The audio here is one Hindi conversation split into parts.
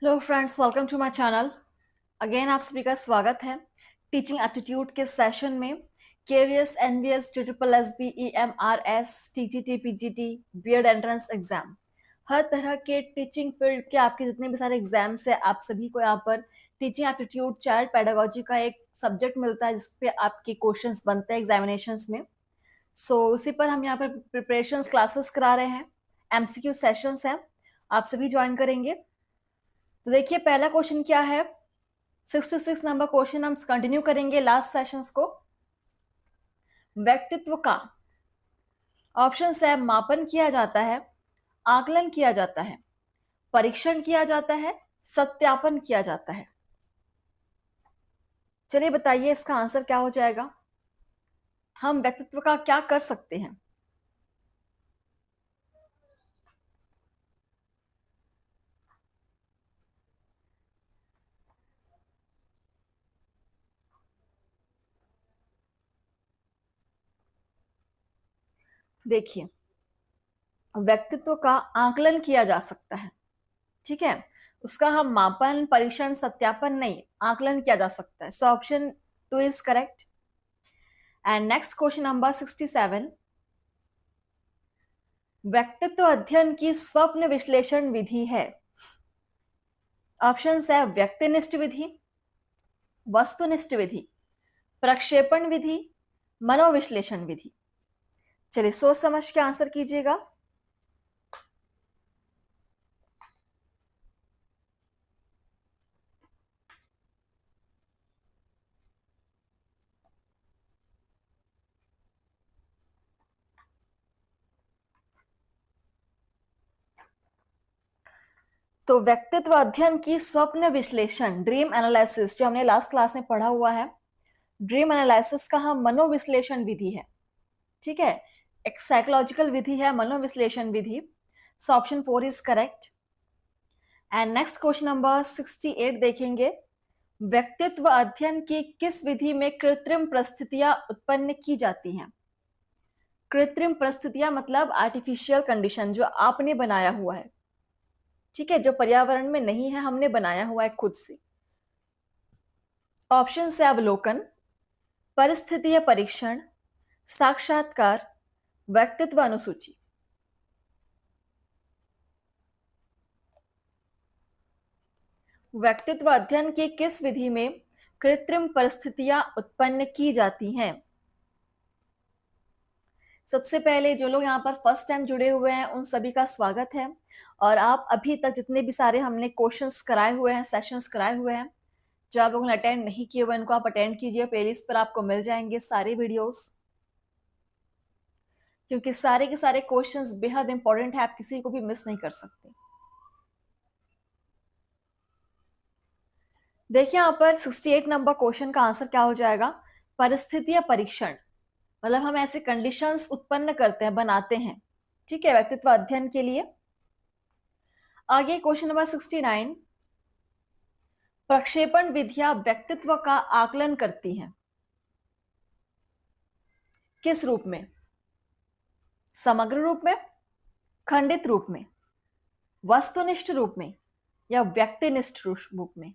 Hello friends, welcome to my channel. Again आप सभी का स्वागत है टीचिंग एप्टीट्यूड के सेशन में। KVS, NVS, triple S B, EMRS, TGT, PGT, BEd entrance exam, हर तरह के टीचिंग फील्ड के आपके जितने भी सारे एग्जाम्स है, आप सभी को यहाँ पर टीचिंग एप्टीट्यूड चाइल्ड पेडागोजी का एक सब्जेक्ट मिलता है जिसपे आपके क्वेश्चंस बनते हैं एग्जामिनेशंस में। उसी पर हम यहाँ पर प्रिपरेशंस क्लासेस करा रहे हैं, MCQ सेशंस हैं, आप सभी ज्वाइन करेंगे। तो देखिए पहला क्वेश्चन क्या है। 66 नंबर क्वेश्चन हम कंटिन्यू करेंगे लास्ट सेशंस को। व्यक्तित्व का ऑप्शन है, मापन किया जाता है, आकलन किया जाता है, परीक्षण किया जाता है, सत्यापन किया जाता है। चलिए बताइए इसका आंसर क्या हो जाएगा। हम व्यक्तित्व का क्या कर सकते हैं। देखिए, व्यक्तित्व का आकलन किया जा सकता है, ठीक है। उसका हम मापन, परीक्षण, सत्यापन नहीं, आकलन किया जा सकता है। So option 2 is correct. And next question number 67। व्यक्तित्व अध्ययन की स्वप्न विश्लेषण विधि है। ऑप्शन है, व्यक्तिनिष्ठ विधि, वस्तुनिष्ठ विधि, प्रक्षेपण विधि, मनोविश्लेषण विधि। चलिए सोच समझ के आंसर कीजिएगा। तो व्यक्तित्व अध्ययन की स्वप्न विश्लेषण, ड्रीम एनालिसिस, जो हमने लास्ट क्लास में पढ़ा हुआ है, ड्रीम एनालिसिस का हम मनोविश्लेषण विधि है, ठीक है। एक साइकोलॉजिकल विधि है मनोविश्लेषण विधि। So option 4 is correct. And next question number 68 देखेंगे। व्यक्तित्व अध्ययन की किस विधि में कृत्रिम परिस्थितियां उत्पन्न की जाती हैं। कृत्रिम परिस्थितियां मतलब आर्टिफिशियल कंडीशन, जो आपने बनाया हुआ है, ठीक है, जो पर्यावरण में नहीं है, हमने बनाया हुआ है खुद से। ऑप्शन है, अवलोकन, परिस्थितीय परीक्षण, साक्षात्कार, व्यक्तित्व अनुसूची। व्यक्तित्व अध्ययन की किस विधि में कृत्रिम परिस्थितियां उत्पन्न की जाती हैं। सबसे पहले जो लोग यहाँ पर फर्स्ट टाइम जुड़े हुए हैं उन सभी का स्वागत है। और आप अभी तक जितने भी सारे हमने क्वेश्चंस कराए हुए हैं, सेशंस कराए हुए हैं, जो आप लोगों ने अटेंड नहीं किए हुए इनको आप अटेंड कीजिए। प्लेलिस्ट पर आपको मिल जाएंगे सारे वीडियोस, क्योंकि सारे के सारे क्वेश्चंस बेहद इंपॉर्टेंट है, आप किसी को भी मिस नहीं कर सकते। देखिए यहाँ पर 68 नंबर क्वेश्चन का आंसर क्या हो जाएगा। परिस्थितीय परीक्षण मतलब हम ऐसे कंडीशंस उत्पन्न करते हैं, बनाते हैं, ठीक है, व्यक्तित्व अध्ययन के लिए। आगे क्वेश्चन नंबर 69। प्रक्षेपण विधियां व्यक्तित्व का आकलन करती हैं, किस रूप में। समग्र रूप में, खंडित रूप में, वस्तुनिष्ठ रूप में, या व्यक्तिनिष्ठ रूप में।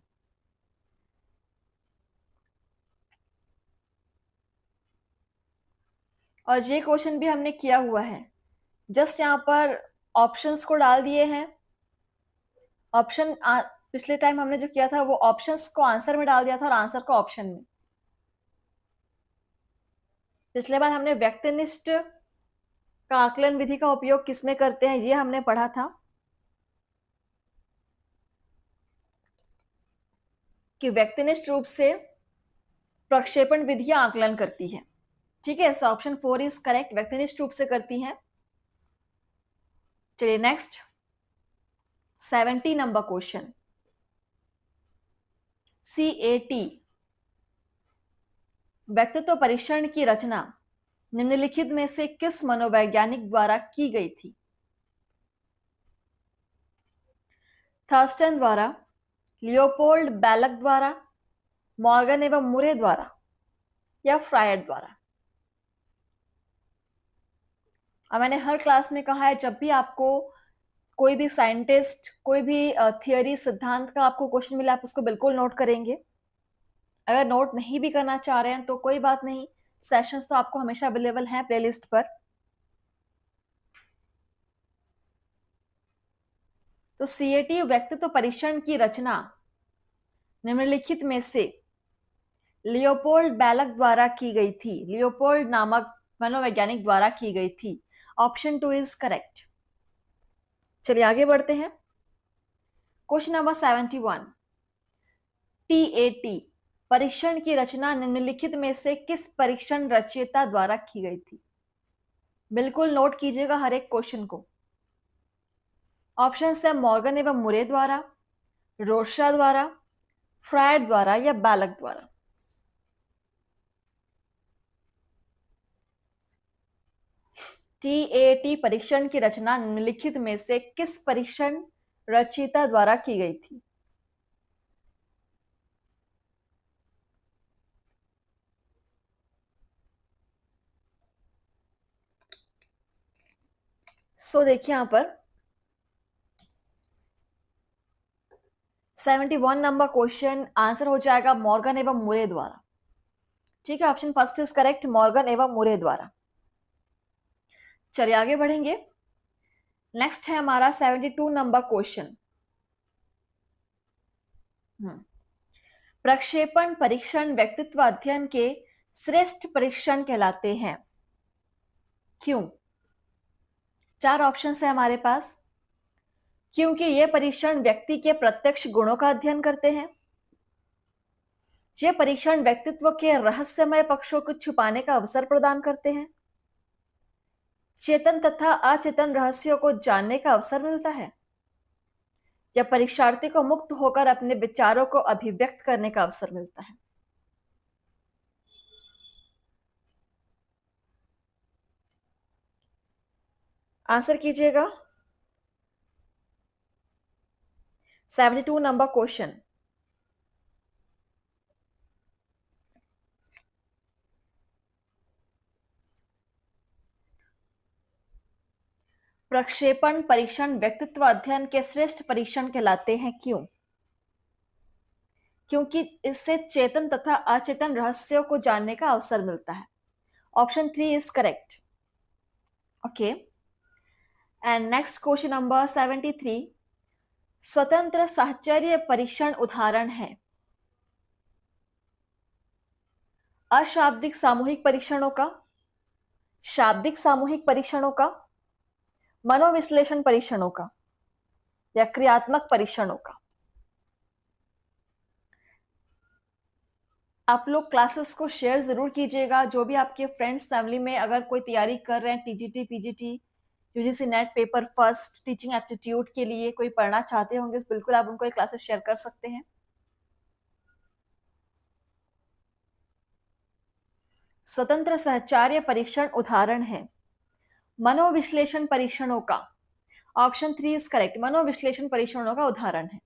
और ये क्वेश्चन भी हमने किया हुआ है, जस्ट यहां पर ऑप्शंस को डाल दिए हैं। ऑप्शन पिछले टाइम हमने जो किया था वो ऑप्शंस को आंसर में डाल दिया था और आंसर को ऑप्शन में। पिछले बार हमने व्यक्तिनिष्ठ का आकलन विधि का उपयोग किसमें करते हैं ये हमने पढ़ा था, कि व्यक्तिनिष्ठ रूप से प्रक्षेपण विधियां आकलन करती है, ठीक है। सो ऑप्शन 4 इज करेक्ट, व्यक्तिनिष्ठ रूप से करती हैं। चलिए नेक्स्ट 70 नंबर क्वेश्चन। CAT व्यक्तित्व परीक्षण की रचना निम्नलिखित में से किस मनोवैज्ञानिक द्वारा की गई थी। थर्स्टन द्वारा, लियोपोल्ड बैलक द्वारा, मॉर्गन एवं मुरे द्वारा, या फ्रायड द्वारा। अब मैंने हर क्लास में कहा है, जब भी आपको कोई भी साइंटिस्ट, कोई भी थियरी, सिद्धांत का आपको क्वेश्चन मिला, आप उसको बिल्कुल नोट करेंगे। अगर नोट नहीं भी करना चाह रहे हैं तो कोई बात नहीं, सेशंस तो आपको हमेशा अवेलेबल हैं प्लेलिस्ट पर। तो सीएटी व्यक्तित्व परीक्षण की रचना निम्नलिखित में से लियोपोल्ड बैलक द्वारा की गई थी। लियोपोल्ड नामक मनोवैज्ञानिक द्वारा की गई थी। Option 2 is correct. चलिए आगे बढ़ते हैं। क्वेश्चन नंबर 71, टीएटी परीक्षण की रचना निम्नलिखित में से किस परीक्षण रचयिता द्वारा की गई थी? बिल्कुल नोट कीजिएगा हर एक क्वेश्चन को। ऑप्शन है मॉर्गन एवं मुरे द्वारा, रोशा द्वारा, फ्रायड द्वारा या बैलक द्वारा। टीएटी परीक्षण की रचना निम्नलिखित में से किस परीक्षण रचयिता द्वारा की गई थी? देखिए यहां पर 71 नंबर क्वेश्चन आंसर हो जाएगा मॉर्गन एवं मुरे द्वारा। ठीक है, option first is correct, Morgan एवं मुरे द्वारा। चलिए आगे बढ़ेंगे। नेक्स्ट है हमारा 72 नंबर क्वेश्चन। प्रक्षेपण परीक्षण व्यक्तित्व अध्ययन के श्रेष्ठ परीक्षण कहलाते हैं, क्यों? 4 ऑप्शन है हमारे पास। क्योंकि यह परीक्षण व्यक्ति के प्रत्यक्ष गुणों का अध्ययन करते हैं, ये परीक्षण व्यक्तित्व के रहस्यमय पक्षों को छुपाने का अवसर प्रदान करते हैं, चेतन तथा अचेतन रहस्यों को जानने का अवसर मिलता है, या परीक्षार्थी को मुक्त होकर अपने विचारों को अभिव्यक्त करने का अवसर मिलता है। आंसर कीजिएगा। 72 नंबर क्वेश्चन। प्रक्षेपण परीक्षण व्यक्तित्व अध्ययन के श्रेष्ठ परीक्षण कहलाते हैं, क्यों? क्योंकि इससे चेतन तथा अचेतन रहस्यों को जानने का अवसर मिलता है। Option 3 is correct. Okay, and next question number 73, स्वतंत्र साहचर्य परीक्षण उदाहरण है? अशाब्दिक सामूहिक परीक्षणों का, शाब्दिक सामूहिक परीक्षणों का, मनोविश्लेषण परीक्षणों का, या क्रियात्मक परीक्षणों का। आप लोग क्लासेस को शेयर जरूर कीजिएगा। जो भी आपके फ्रेंड्स फैमिली में अगर कोई तैयारी कर रहे हैं TGT, PGT, UGC net paper first, teaching aptitude के लिए कोई पढ़ना चाहते होंगे, बिल्कुल आप उनको ये क्लासेस शेयर कर सकते हैं। स्वतंत्र सहचार्य परीक्षण उदाहरण है मनोविश्लेषण परीक्षणों का। ऑप्शन 3 इज करेक्ट, मनोविश्लेषण परीक्षणों का उदाहरण है।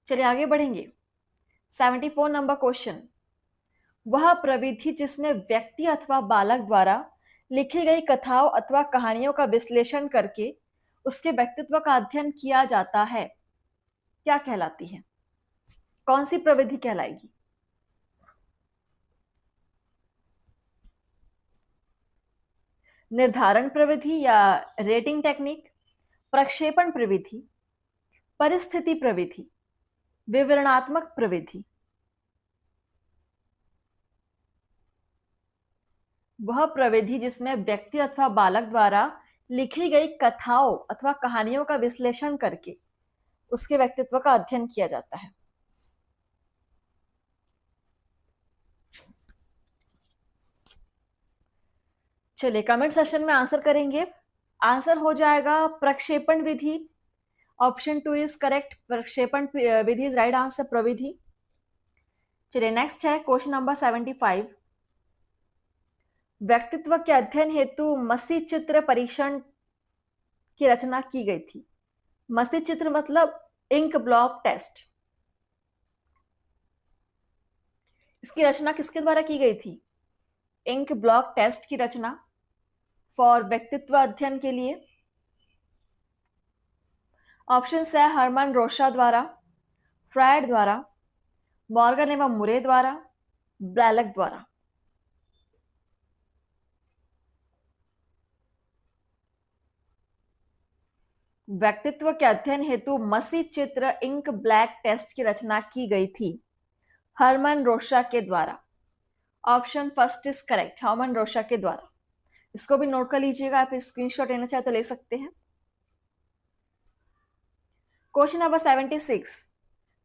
चलिए आगे बढ़ेंगे। 74 नंबर क्वेश्चन, वह प्रविधि जिसमें व्यक्ति अथवा बालक द्वारा लिखी गई कथाओं अथवा कहानियों का विश्लेषण करके उसके व्यक्तित्व का अध्ययन किया जाता है, क्या कहलाती है? कौन सी प्रविधि कहलाएगी? निर्धारण प्रविधि या रेटिंग टेक्निक, प्रक्षेपण प्रविधि, परिस्थिति प्रविधि, विवरणात्मक प्रविधि। वह प्रविधि जिसमें व्यक्ति अथवा बालक द्वारा लिखी गई कथाओं अथवा कहानियों का विश्लेषण करके उसके व्यक्तित्व का अध्ययन किया जाता है। चलिए कमेंट सेक्शन में आंसर करेंगे। आंसर हो जाएगा प्रक्षेपण विधि। ऑप्शन 2 इज करेक्ट, प्रक्षेपण विधि इज राइट आंसर, प्रविधि। चलिए नेक्स्ट है क्वेश्चन नंबर 75, व्यक्तित्व के अध्ययन हेतु मसी चित्र परीक्षण की रचना की गई थी। मसी चित्र मतलब इंक ब्लॉक टेस्ट। इसकी रचना किसके द्वारा की गई थी? इंक ब्लॉक टेस्ट की रचना फॉर व्यक्तित्व अध्ययन के लिए ऑप्शन है हरमन रोशा द्वारा, फ्रायड द्वारा, मॉर्गन एवं मुरे द्वारा, ब्लैलक द्वारा। व्यक्तित्व के अध्ययन हेतु मसी चित्र इंक ब्लैक टेस्ट की रचना की गई थी हरमन रोशा के द्वारा। Option first is correct, Hermann Rorschach के द्वारा। इसको भी नोट कर लीजिएगा, आप स्क्रीनशॉट लेना चाहे तो ले सकते हैं। क्वेश्चन नंबर 76,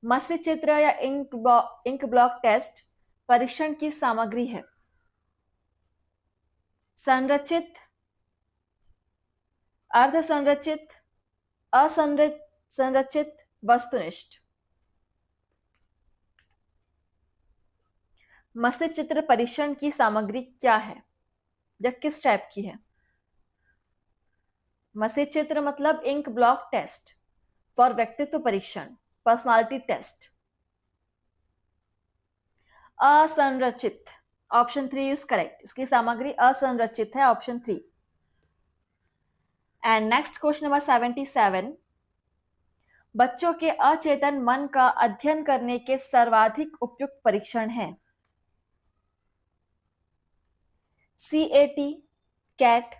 मसी चित्र या इंक ब्लॉक टेस्ट परीक्षण की सामग्री है संरचित, अर्ध संरचित, असंरचित, वस्तुनिष्ठ। मसी चित्र परीक्षण की सामग्री क्या है या किस टाइप की है? मसी चित्र मतलब इंक ब्लॉक टेस्ट फॉर व्यक्तित्व परीक्षण, पर्सनालिटी टेस्ट। असंरचित, ऑप्शन 3 इज करेक्ट, इसकी सामग्री असंरचित है, option 3। And next question number 77, बच्चों के अचेतन मन का अध्ययन करने के सर्वाधिक उपयुक्त परीक्षण है CAT, कैट,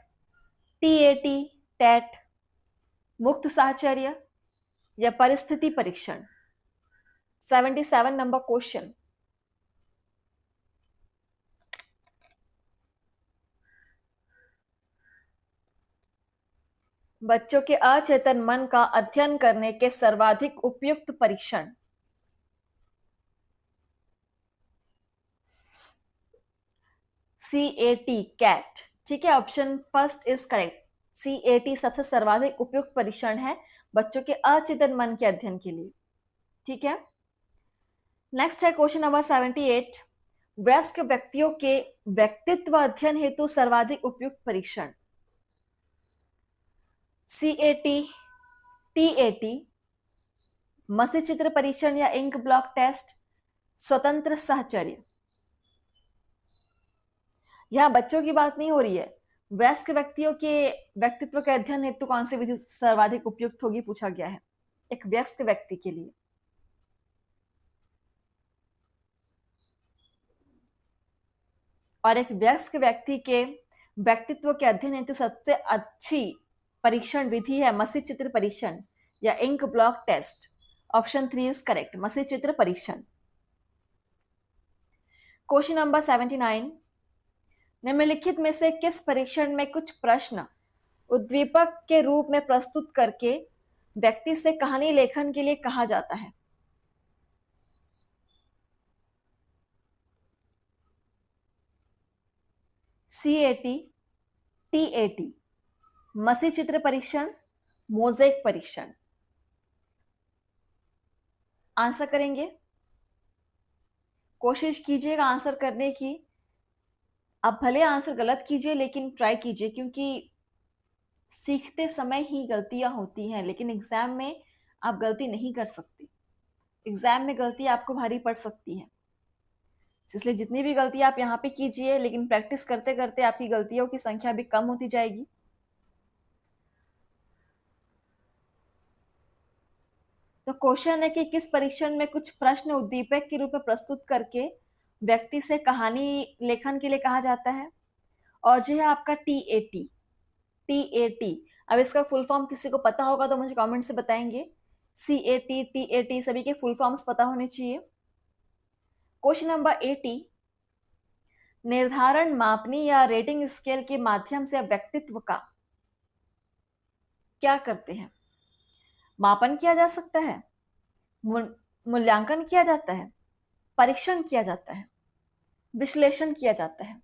TAT, टैट, मुक्त साहचर्य या परिस्थिति परीक्षण। 77 नंबर क्वेश्चन। बच्चों के अचेतन मन का अध्ययन करने के सर्वाधिक उपयुक्त परीक्षण। CAT, कैट, ठीक है, option first is correct. CAT सबसे सर्वाधिक उपयुक्त परीक्षण है बच्चों के अचेतन मन के अध्ययन के लिए, ठीक है। नेक्स्ट है क्वेश्चन नंबर 78, वयस्क व्यक्तियों के व्यक्तित्व अध्ययन हेतु सर्वाधिक उपयुक्त परीक्षण। CAT, TAT, मसी चित्र परीक्षण या इंक ब्लॉक टेस्ट, स्वतंत्र साहचर्य। यहां बच्चों की बात नहीं हो रही है, वयस्क व्यक्तियों के व्यक्तित्व के अध्ययन हेतु कौन सी विधि सर्वाधिक उपयुक्त होगी पूछा गया है एक वयस्क व्यक्ति के लिए। और एक वयस्क व्यक्ति के व्यक्तित्व के अध्ययन हेतु सबसे अच्छी परीक्षण विधि है मसी चित्र परीक्षण या ink block test. Option 3 is correct, मसी चित्र परीक्षण। क्वेश्चन नंबर 79, निम्नलिखित में से किस परीक्षण में कुछ प्रश्न उद्दीपक के रूप में प्रस्तुत करके व्यक्ति से कहानी लेखन के लिए कहा जाता है? CAT, TAT, मसी चित्र परीक्षण, मोज़ेक परीक्षण। आंसर करेंगे, कोशिश कीजिएगा आंसर करने की। आप भले आंसर गलत कीजिए लेकिन ट्राई कीजिए, क्योंकि सीखते समय ही गलतियां होती हैं, लेकिन एग्जाम में आप गलती नहीं कर सकते। एग्जाम में गलती आपको भारी पड़ सकती है, इसलिए जितनी भी गलती आप यहाँ पे कीजिए, लेकिन प्रैक्टिस करते करते आपकी गलतियों की संख्या भी कम होती जाएगी। तो क्वेश्चन है कि किस परीक्षण में कुछ प्रश्न उद्दीपक के रूप में प्रस्तुत करके व्यक्ति से कहानी लेखन के लिए कहा जाता है? और जो है आपका TAT, TAT। अब इसका फुल फॉर्म किसी को पता होगा तो मुझे कमेंट से बताएंगे। CAT, TAT सभी के फुल फॉर्म्स पता होने चाहिए। क्वेश्चन नंबर 80, निर्धारण मापनी या रेटिंग स्केल के माध्यम से व्यक्तित्व का क्या करते हैं? मापन किया जा सकता है, मूल्यांकन किया जाता है, परीक्षण किया जाता है, विश्लेषण किया जाता है।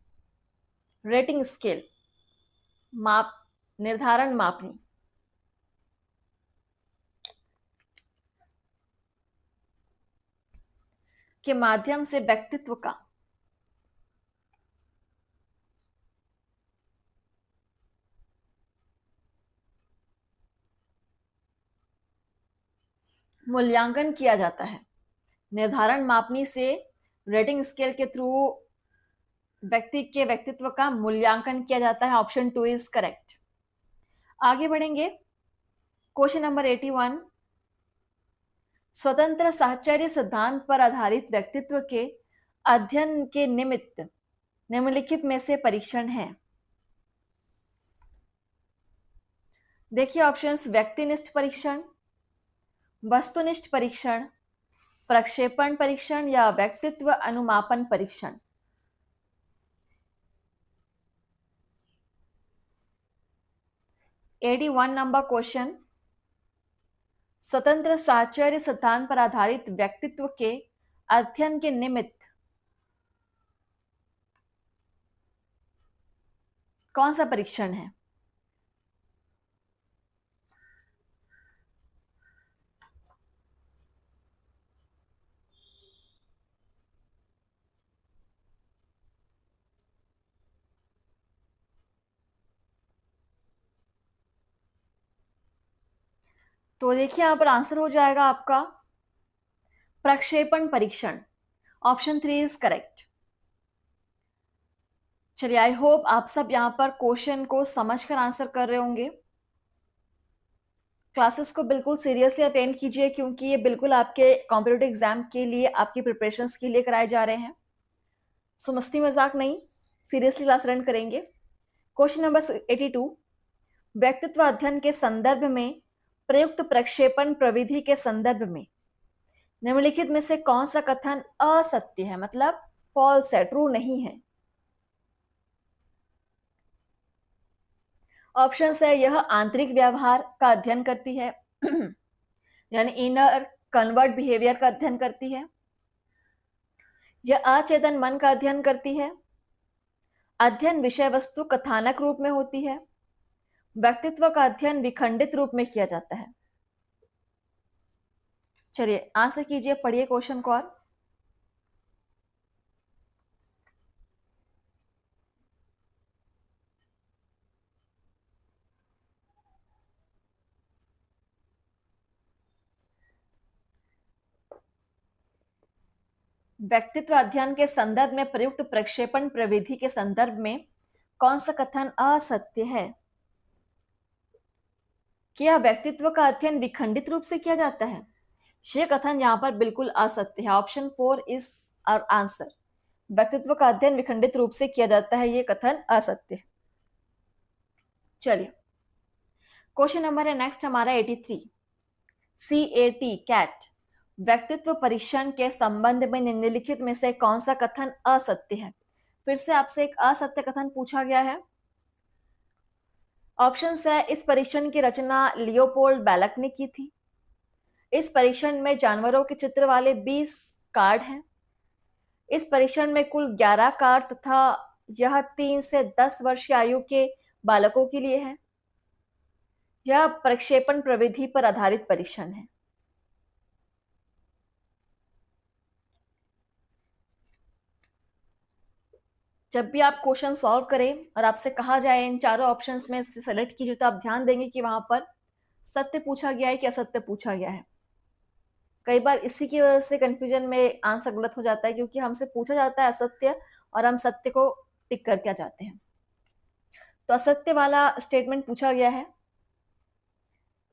रेटिंग स्केल, माप, निर्धारण मापनी। के माध्यम से व्यक्तित्व का मूल्यांकन किया जाता है। निर्धारण मापनी से रेटिंग स्केल के थ्रू व्यक्ति के व्यक्तित्व का मूल्यांकन किया जाता है। Option 2 is correct. आगे बढ़ेंगे। क्वेश्चन नंबर 81, स्वतंत्र साहचर्य सिद्धांत पर आधारित व्यक्तित्व के अध्ययन के निमित्त निम्नलिखित में से परीक्षण है। देखिए ऑप्शंस, व्यक्तिनिष्ठ परीक्षण, वस्तुनिष्ठ परीक्षण, प्रक्षेपण परीक्षण या व्यक्तित्व अनुमापन परीक्षण। वन नंबर क्वेश्चन, स्वतंत्र साहचर्य सिद्धांत पर आधारित व्यक्तित्व के अध्ययन के निमित्त कौन सा परीक्षण है? तो देखिए यहां पर आंसर हो जाएगा आपका प्रक्षेपण परीक्षण। Option 3 is correct. चलिए, आई होप आप सब यहां पर क्वेश्चन को समझकर आंसर कर रहे होंगे। क्लासेस को बिल्कुल सीरियसली अटेंड कीजिए क्योंकि ये बिल्कुल आपके कॉम्पिटिटिव एग्जाम के लिए, आपकी प्रिपरेशंस के लिए कराए जा रहे हैं। सो मस्ती मजाक नहीं, सीरियसली क्लास रन करेंगे। क्वेश्चन नंबर 82, व्यक्तित्व अध्ययन के संदर्भ में प्रयुक्त प्रक्षेपण प्रविधि के संदर्भ में निम्नलिखित में से कौन सा कथन असत्य है, मतलब फॉल्स है, ट्रू नहीं है? ऑप्शन है, यह आंतरिक व्यवहार का अध्ययन करती है यानी इनर कन्वर्ट बिहेवियर का अध्ययन करती है, यह अचेतन मन का अध्ययन करती है, अध्ययन विषय वस्तु कथानक रूप में होती है, व्यक्तित्व का अध्ययन विखंडित रूप में किया जाता है। चलिए आंसर कीजिए, पढ़िए क्वेश्चन को। और व्यक्तित्व अध्ययन के संदर्भ में प्रयुक्त प्रक्षेपण प्रविधि के संदर्भ में कौन सा कथन असत्य है? क्या व्यक्तित्व का अध्ययन विखंडित रूप से किया जाता है? यह कथन यहां पर बिल्कुल असत्य है। Option 4 is our answer. व्यक्तित्व का अध्ययन विखंडित रूप से किया जाता है, यह कथन असत्य है। चलिए क्वेश्चन नंबर है नेक्स्ट हमारा 83, CAT कैट व्यक्तित्व परीक्षण के संबंध में निम्नलिखित में से कौन सा कथन असत्य है? फिर से आपसे एक असत्य कथन पूछा गया है। ऑप्शन है, इस परीक्षण की रचना लियोपोल्ड बैलक ने की थी। इस परीक्षण में जानवरों के चित्र वाले 20 कार्ड हैं। इस परीक्षण में कुल 11 कार्ड तथा यह 3 से 10 वर्ष की आयु के बालकों के लिए है। यह प्रक्षेपण प्रविधि पर आधारित परीक्षण है। जब भी आप क्वेश्चन सॉल्व करें और आपसे कहा जाए इन चारों ऑप्शंस में से सेलेक्ट कीजिए, तो आप ध्यान देंगे कि वहां पर सत्य पूछा गया है कि असत्य पूछा गया है। कई बार इसी की वजह से कंफ्यूजन में आंसर गलत हो जाता है, क्योंकि हमसे पूछा जाता है असत्य और हम सत्य को टिक करके आ जाते हैं। तो असत्य वाला स्टेटमेंट पूछा गया है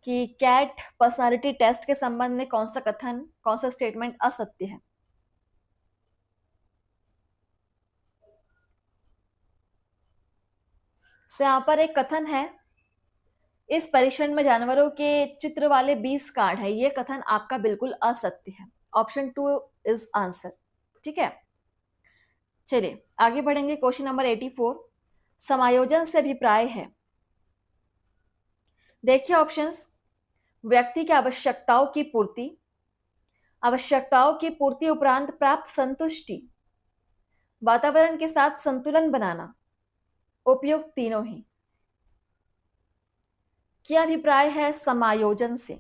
कि कैट पर्सनालिटी टेस्ट के संबंध में कौन सा कथन, कौन सा स्टेटमेंट असत्य है? तो यहां पर एक कथन है, इस परीक्षण में जानवरों के चित्र वाले 20 कार्ड है, ये कथन आपका बिल्कुल असत्य है। Option 2 is answer. ठीक है, चलिए आगे बढ़ेंगे। क्वेश्चन नंबर 84, समायोजन से अभिप्राय है। देखिए ऑप्शंस, व्यक्ति की आवश्यकताओं की पूर्ति, आवश्यकताओं की पूर्ति उपरांत प्राप्त संतुष्टि, वातावरण के साथ संतुलन बनाना, उपयुक्त तीनों ही। क्या अभिप्राय है समायोजन से?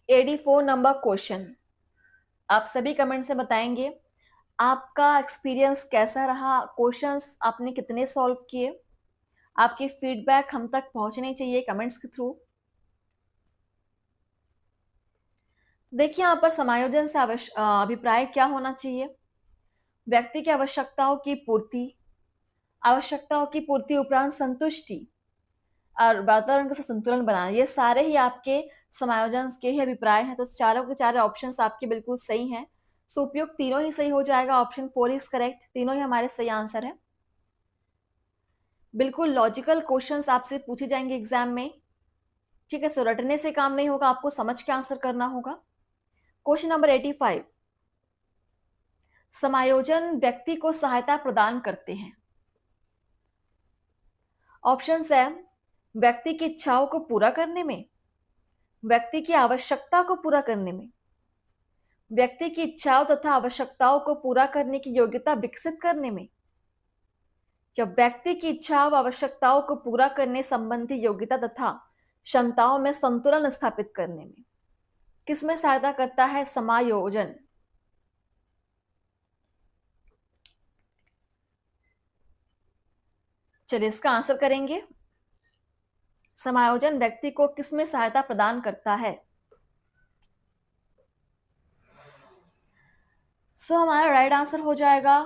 84 नंबर क्वेश्चन, आप सभी कमेंट से बताएंगे आपका एक्सपीरियंस कैसा रहा, क्वेश्चंस आपने कितने सॉल्व किए। आपकी फीडबैक हम तक पहुंचनी चाहिए कमेंट्स के थ्रू। देखिए यहां पर समायोजन से अभिप्राय क्या होना चाहिए? व्यक्ति की आवश्यकताओं की पूर्ति, आवश्यकताओं की पूर्ति उपरांत संतुष्टि, और वातावरण का संतुलन बनाना, ये सारे ही आपके समायोजन के ही अभिप्राय हैं। तो चारों के चारों ऑप्शंस आपके बिल्कुल सही हैं। सो उपयुक्त तीनों ही सही हो जाएगा। Option 4 is correct. तीनों ही हमारे सही आंसर है। बिल्कुल लॉजिकल क्वेश्चंस आपसे पूछे जाएंगे एग्जाम में। ठीक है, सो रटने से काम नहीं होगा, आपको समझ के आंसर करना होगा। क्वेश्चन नंबर 85, समायोजन व्यक्ति को सहायता प्रदान करते हैं। ऑप्शन है व्यक्ति की इच्छाओं को पूरा करने में, व्यक्ति की आवश्यकता को पूरा करने में, व्यक्ति की इच्छाओं तथा आवश्यकताओं को पूरा करने की योग्यता विकसित करने में, या व्यक्ति की इच्छाओं आवश्यकताओं को पूरा करने संबंधी योग्यता तथा क्षमताओं में संतुलन स्थापित करने में। किसमें सहायता करता है समायोजन? चलिए इसका आंसर करेंगे। समायोजन व्यक्ति को किसमें सहायता प्रदान करता है? सो हमारा राइट आंसर हो जाएगा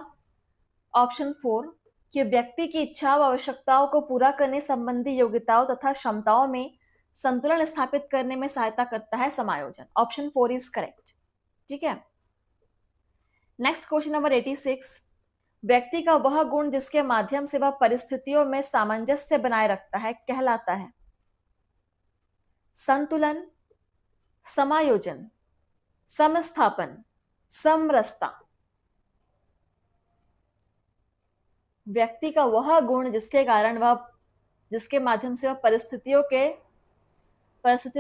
ऑप्शन 4 कि व्यक्ति की इच्छा व आवश्यकताओं को पूरा करने संबंधी योग्यताओं तथा क्षमताओं में संतुलन स्थापित करने में सहायता करता है समायोजन। Option 4 is correct. ठीक है, नेक्स्ट क्वेश्चन नंबर 86, व्यक्ति का वह गुण जिसके माध्यम से वह परिस्थितियों में सामंजस्य बनाए रखता है कहलाता है संतुलन, समायोजन, समस्थापन, समरसता। व्यक्ति का वह गुण जिसके कारण वह, जिसके माध्यम से वह परिस्थितियों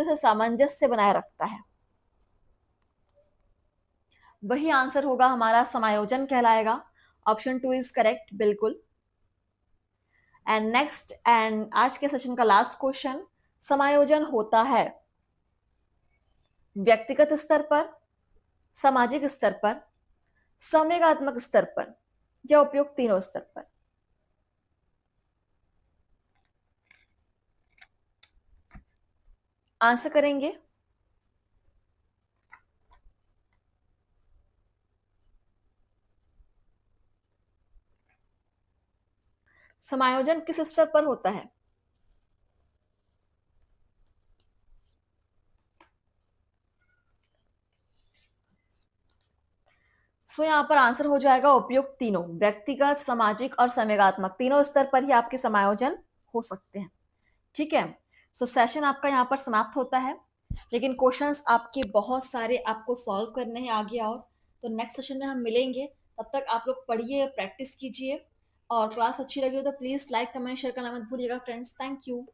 से सामंजस्य बनाए रखता है, वही आंसर होगा हमारा समायोजन कहलाएगा। ऑप्शन 2 इज करेक्ट, बिल्कुल। एंड नेक्स्ट एंड आज के सेशन का लास्ट क्वेश्चन, समायोजन होता है व्यक्तिगत स्तर पर, सामाजिक स्तर पर, संवेगात्मक स्तर पर, या उपयुक्त तीनों स्तर पर? आंसर करेंगे। समायोजन किस स्तर पर होता है? सो यहाँ पर आंसर हो जाएगा उपयुक्त तीनों, व्यक्तिगत, सामाजिक और संवेगात्मक, तीनों स्तर पर ही आपके समायोजन हो सकते हैं। ठीक है, सो सेशन आपका यहाँ पर समाप्त होता है, लेकिन क्वेश्चंस आपके बहुत सारे आपको सॉल्व करने हैं आगे और। तो नेक्स्ट सेशन में हम मिलेंगे, तब तक आप लोग पढ़िए, प्रैक्टिस कीजिए, और क्लास अच्छी लगी हो तो प्लीज़ लाइक, कमेंट, शेयर करना मत भूलिएगा फ्रेंड्स। Thank you.